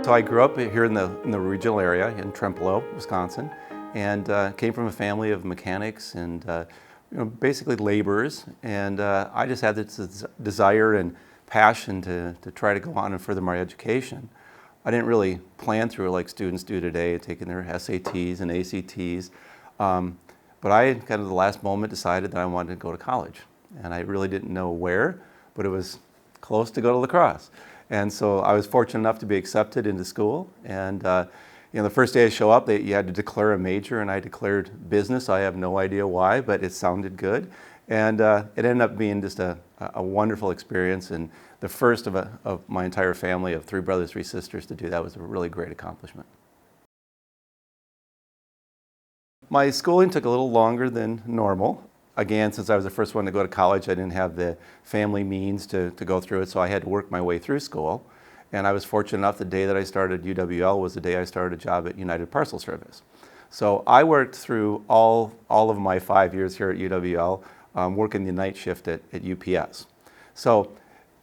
So I grew up here in the regional area in Trempealeau, Wisconsin, and came from a family of mechanics and basically laborers. And I just had this desire and passion to try to go on and further my education. I didn't really plan through it like students do today, taking their SATs and ACTs. But I kind of the last moment decided that I wanted to go to college. And I really didn't know where, but it was close to go to La Crosse. And so I was fortunate enough to be accepted into school. And the first day I show up, you had to declare a major, and I declared business. I have no idea why, but it sounded good. And it ended up being just a wonderful experience, and the first of my entire family of 3 brothers, 3 sisters to do that. Was a really great accomplishment. My schooling took a little longer than normal. Again, since I was the first one to go to college, I didn't have the family means to go through it, so I had to work my way through school. And I was fortunate enough, the day that I started UWL was the day I started a job at United Parcel Service. So I worked through all of my 5 years here at UWL, working the night shift at UPS. So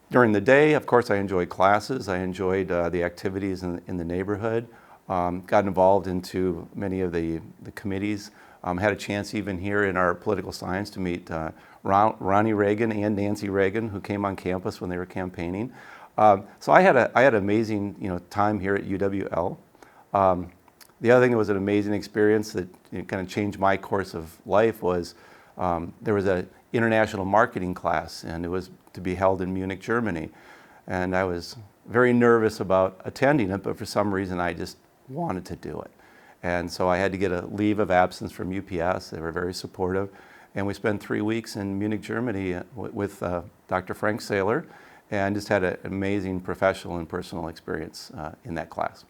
during the day, of course, I enjoyed classes. I enjoyed the activities in the neighborhood. Got involved into many of the committees. Had a chance even here in our political science to meet Ronnie Reagan and Nancy Reagan, who came on campus when they were campaigning. So I had an amazing time here at UWL. The other thing that was an amazing experience that kind of changed my course of life was there was an international marketing class, and it was to be held in Munich, Germany. And I was very nervous about attending it, but for some reason I just wanted to do it. And so I had to get a leave of absence from UPS. They were very supportive. And we spent 3 weeks in Munich, Germany with Dr. Frank Saylor, and just had an amazing professional and personal experience in that class.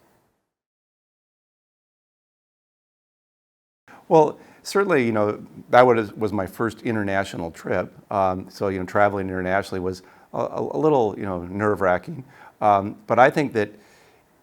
Well, certainly, that was my first international trip. So, traveling internationally was a little, nerve-wracking. But I think that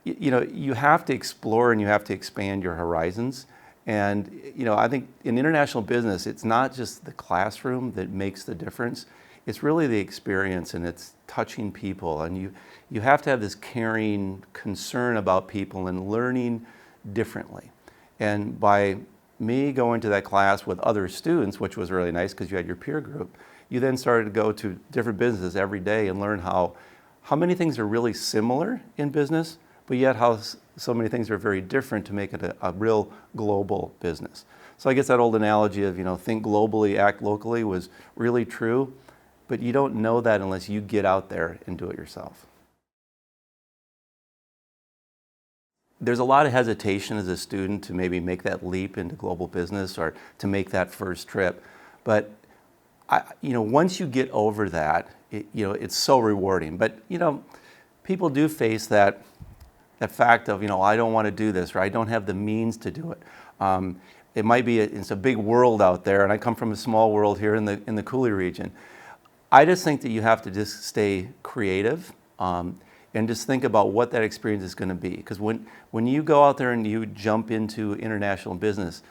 you have to explore and you have to expand your horizons. And, I think in international business, it's not just the classroom that makes the difference. It's really the experience, and it's touching people. And you have to have this caring concern about people and learning differently. And by me going to that class with other students, which was really nice because you had your peer group, you then started to go to different businesses every day and learn how many things are really similar in business, but yet how so many things are very different to make it a real global business. So I guess that old analogy of, think globally, act locally was really true, but you don't know that unless you get out there and do it yourself. There's a lot of hesitation as a student to maybe make that leap into global business or to make that first trip. But once you get over that, it's so rewarding. But people do face that fact of I don't want to do this, or I don't have the means to do it. It might be it's a big world out there, and I come from a small world here in the Cooley region. I just think that you have to just stay creative. And just think about what that experience is going to be. Because when you go out there and you jump into international business,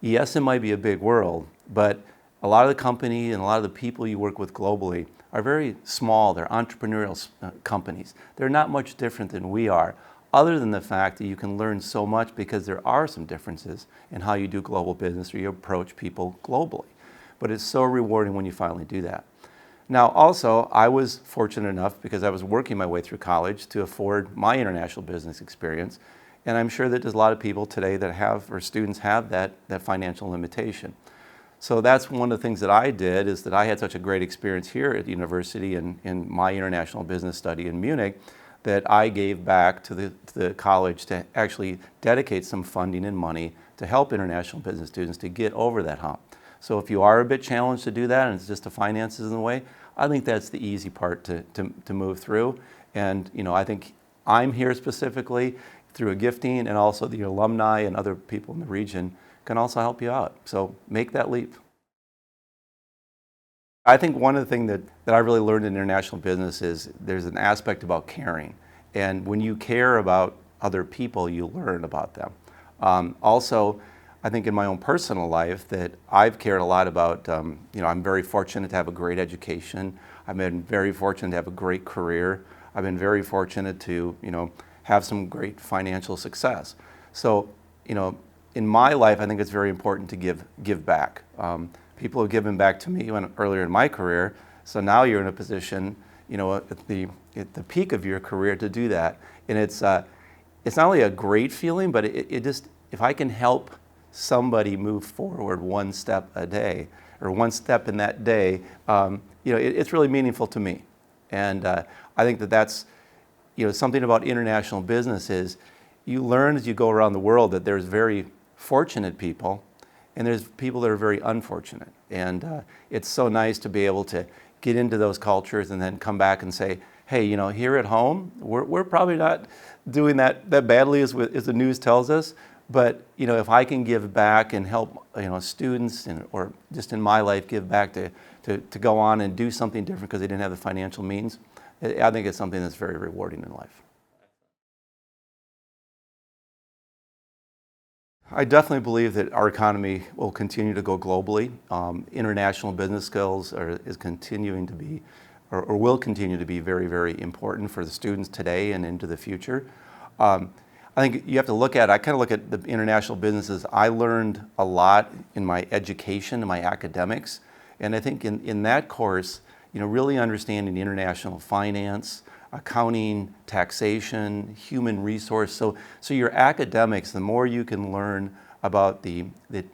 yes, it might be a big world, but a lot of the company and a lot of the people you work with globally are very small. They're entrepreneurial companies. They're not much different than we are, other than the fact that you can learn so much because there are some differences in how you do global business or you approach people globally. But it's so rewarding when you finally do that. Now, also, I was fortunate enough, because I was working my way through college, to afford my international business experience. And I'm sure that there's a lot of people today that have, or students have that financial limitation. So that's one of the things that I did, is that I had such a great experience here at the university and in my international business study in Munich, that I gave back to the college to actually dedicate some funding and money to help international business students to get over that hump. So if you are a bit challenged to do that and it's just the finances in the way, I think that's the easy part to move through. And I think I'm here specifically through a gifting, and also the alumni and other people in the region can also help you out. So make that leap. I think one of the things that I really learned in international business is there's an aspect about caring. And when you care about other people, you learn about them. Also, I think in my own personal life that I've cared a lot about, I'm very fortunate to have a great education. I've been very fortunate to have a great career. I've been very fortunate to, have some great financial success. So, you know, in my life, I think it's very important to give back. People have given back to me earlier in my career, so now you're in a position, you know, at the peak of your career to do that. And it's not only a great feeling, but it just, if I can help somebody move forward one step a day, or one step in that day, you know, it's really meaningful to me. And I think that's, you know, something about international business is you learn as you go around the world that there's very fortunate people and there's people that are very unfortunate. And it's so nice to be able to get into those cultures and then come back and say, hey, you know, here at home, we're probably not doing that badly as the news tells us. But, you know, if I can give back and help, you know, students or just in my life give back to go on and do something different because they didn't have the financial means, I think it's something that's very rewarding in life. I definitely believe that our economy will continue to go globally. International business skills is continuing to be, or will continue to be very, very important for the students today and into the future. I think you have to look at, I kind of look at the international businesses. I learned a lot in my education and my academics. And I think in that course, you know, really understanding international finance, accounting, taxation, human resource. So your academics, the more you can learn about the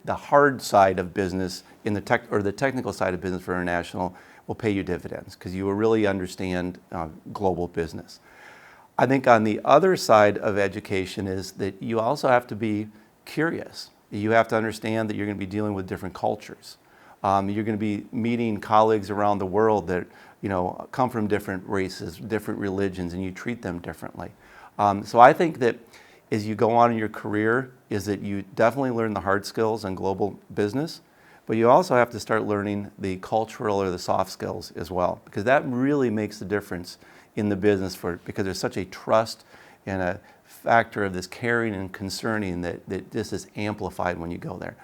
hard side of business in the technical side of business for international will pay you dividends because you will really understand global business. I think on the other side of education is that you also have to be curious. You have to understand that you're going to be dealing with different cultures. You're going to be meeting colleagues around the world that, you know, come from different races, different religions, and you treat them differently. So I think that as you go on in your career is that you definitely learn the hard skills in global business, but you also have to start learning the cultural or the soft skills as well, because that really makes the difference in the business because there's such a trust and a factor of this caring and concerning that this is amplified when you go there.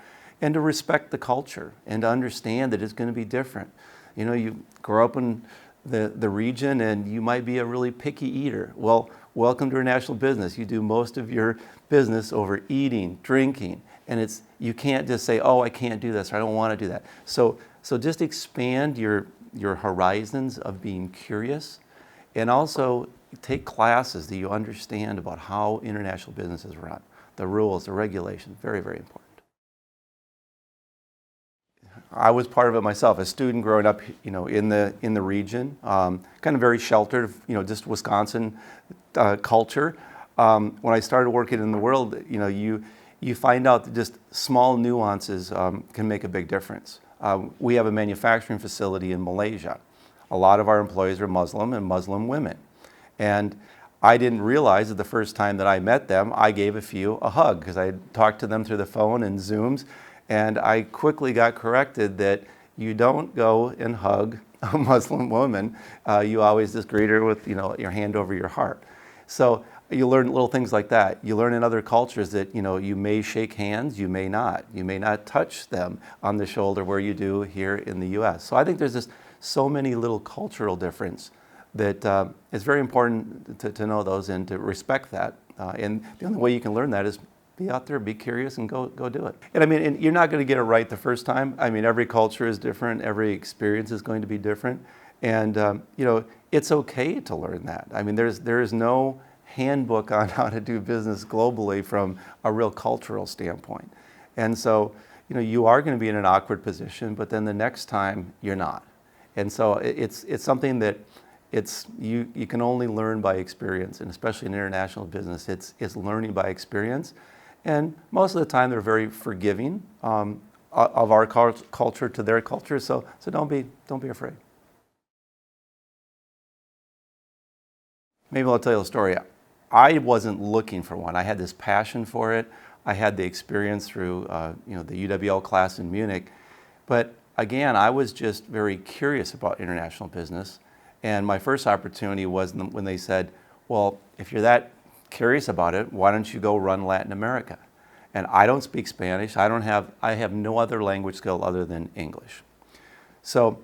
And to respect the culture and to understand that it's going to be different. You know, you grow up in the region and you might be a really picky eater. Well, welcome to international business. You do most of your business over eating, drinking, and you can't just say, oh, I can't do this or I don't want to do that. So just expand your horizons of being curious. And also take classes that you understand about how international business is run, the rules, the regulations, very, very important. I was part of it myself, a student growing up, you know, in the region, kind of very sheltered, you know, just Wisconsin culture. When I started working in the world, you know, you find out that just small nuances can make a big difference. We have a manufacturing facility in Malaysia. A lot of our employees are Muslim and Muslim women. And I didn't realize that the first time that I met them, I gave a few a hug because I had talked to them through the phone and Zooms. And I quickly got corrected that you don't go and hug a Muslim woman. You always just greet her with, you know, your hand over your heart. So you learn little things like that. You learn in other cultures that, you know, you may shake hands, you may not. You may not touch them on the shoulder where you do here in the U.S. So I think there's just so many little cultural differences that it's very important to know those and to respect that. And the only way you can learn that is be out there, be curious, and go do it. And I mean, and you're not going to get it right the first time. I mean, every culture is different. Every experience is going to be different. And, you know, it's okay to learn that. I mean, there is no handbook on how to do business globally from a real cultural standpoint. And so, you know, you are going to be in an awkward position, but then the next time you're not. And so it's something that you can only learn by experience, and especially in international business, it's learning by experience. And most of the time, they're very forgiving of our culture to their culture. So don't be afraid. Maybe I'll tell you a story. I wasn't looking for one. I had this passion for it. I had the experience through you know, the UWL class in Munich. But again, I was just very curious about international business. And my first opportunity was when they said, well, if you're that curious about it, why don't you go run Latin America? And I don't speak Spanish. I have no other language skill other than English. So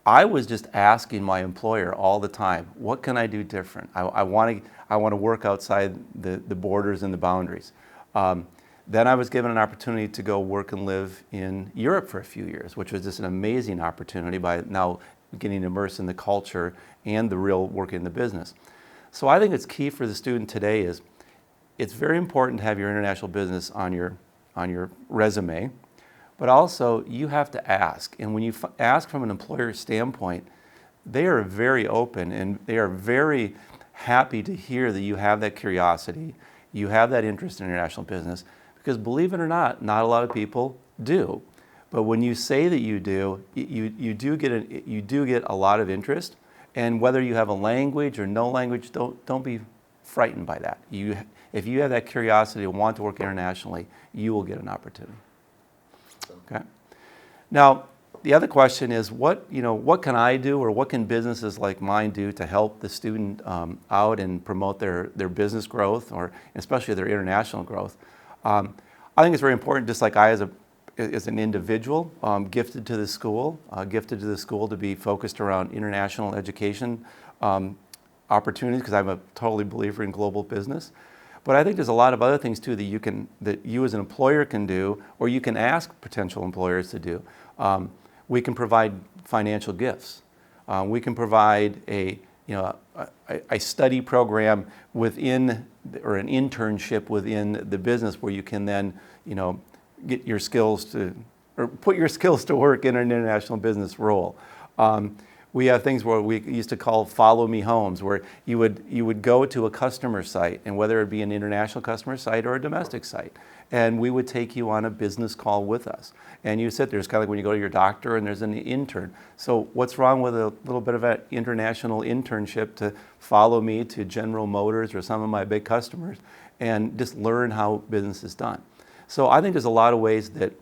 I was just asking my employer all the time, what can I do different? I want to work outside the borders and the boundaries. Then I was given an opportunity to go work and live in Europe for a few years, which was just an amazing opportunity by now getting immersed in the culture and the real work in the business. So I think it's key for the student today is it's very important to have your international business on your resume, but also you have to ask. And when you ask from an employer standpoint, they are very open and they are very happy to hear that you have that curiosity, you have that interest in international business, because believe it or not a lot of people do. But when you say that you do, you do get a lot of interest. And whether you have a language or no language, don't be frightened by that. If you have that curiosity and want to work internationally, you will get an opportunity. Okay. Now, the other question is, what can I do, or what can businesses like mine do to help the student out and promote their business growth, or especially their international growth? I think it's very important, just like I as an individual, gifted to the school to be focused around international education opportunities, because I'm a totally believer in global business. But I think there's a lot of other things too that you as an employer can do, or you can ask potential employers to do. We can provide financial gifts. We can provide a study program within, or an internship within the business, where you can then get your skills to, or put your skills to work in an international business role. We have things where we used to call follow me homes, where you would go to a customer site, and whether it be an international customer site or a domestic site, and we would take you on a business call with us. And you sit there, it's kind of like when you go to your doctor and there's an intern. So what's wrong with a little bit of an international internship to follow me to General Motors or some of my big customers and just learn how business is done? So I think there's a lot of ways that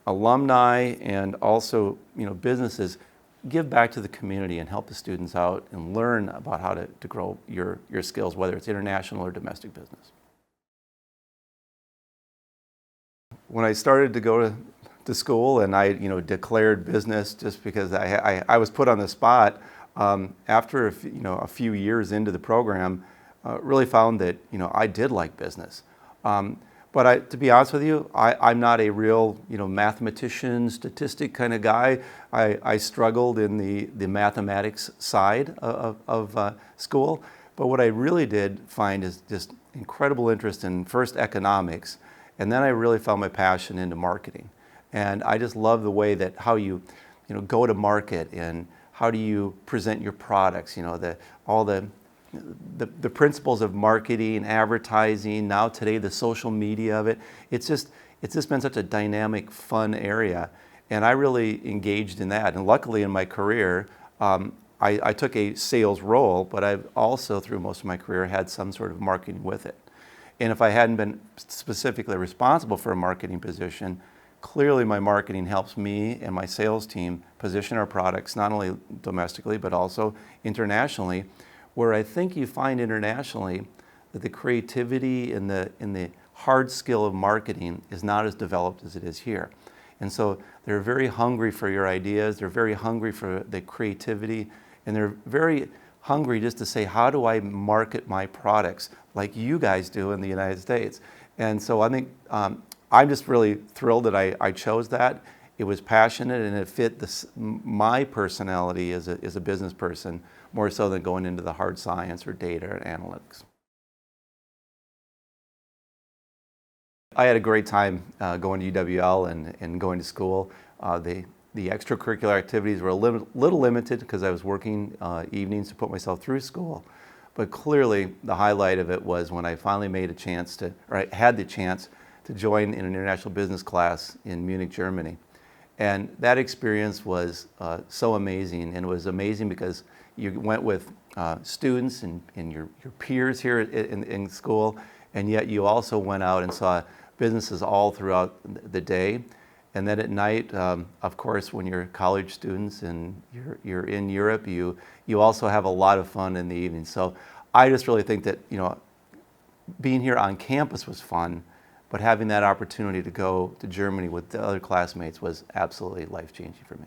alumni and also businesses give back to the community and help the students out and learn about how to grow your skills, whether it's international or domestic business. When I started to go to school and I declared business, just because I was put on the spot, after a few years into the program, really found that I did like business. But to be honest with you, I'm not a real mathematician, statistic kind of guy. I struggled in the mathematics side of school. But what I really did find is just incredible interest in first economics, and then I really found my passion into marketing. And I just love the way that how you go to market, and how do you present your products, all the principles of marketing, advertising, now today the social media of it. It's just been such a dynamic, fun area, and I really engaged in that. And luckily in my career, I took a sales role, but I've also through most of my career had some sort of marketing with it. And if I hadn't been specifically responsible for a marketing position, clearly my marketing helps me and my sales team position our products not only domestically but also internationally, where I think you find internationally that the creativity and the hard skill of marketing is not as developed as it is here. And so they're very hungry for your ideas, they're very hungry for the creativity, and they're very hungry just to say, how do I market my products like you guys do in the United States? And so I think I'm just really thrilled that I chose that. It was passionate and it fit my personality as a business person, more so than going into the hard science or data or analytics. I had a great time going to UWL and going to school. The extracurricular activities were a little limited because I was working evenings to put myself through school. But clearly the highlight of it was when I finally made a chance to, or I had the chance to join in an international business class in Munich, Germany. And that experience was so amazing, and it was amazing because you went with students and your peers here in school, and yet you also went out and saw businesses all throughout the day. And then at night, of course, when you're college students and you're in Europe, you also have a lot of fun in the evening. So I just really think that being here on campus was fun, but having that opportunity to go to Germany with the other classmates was absolutely life-changing for me.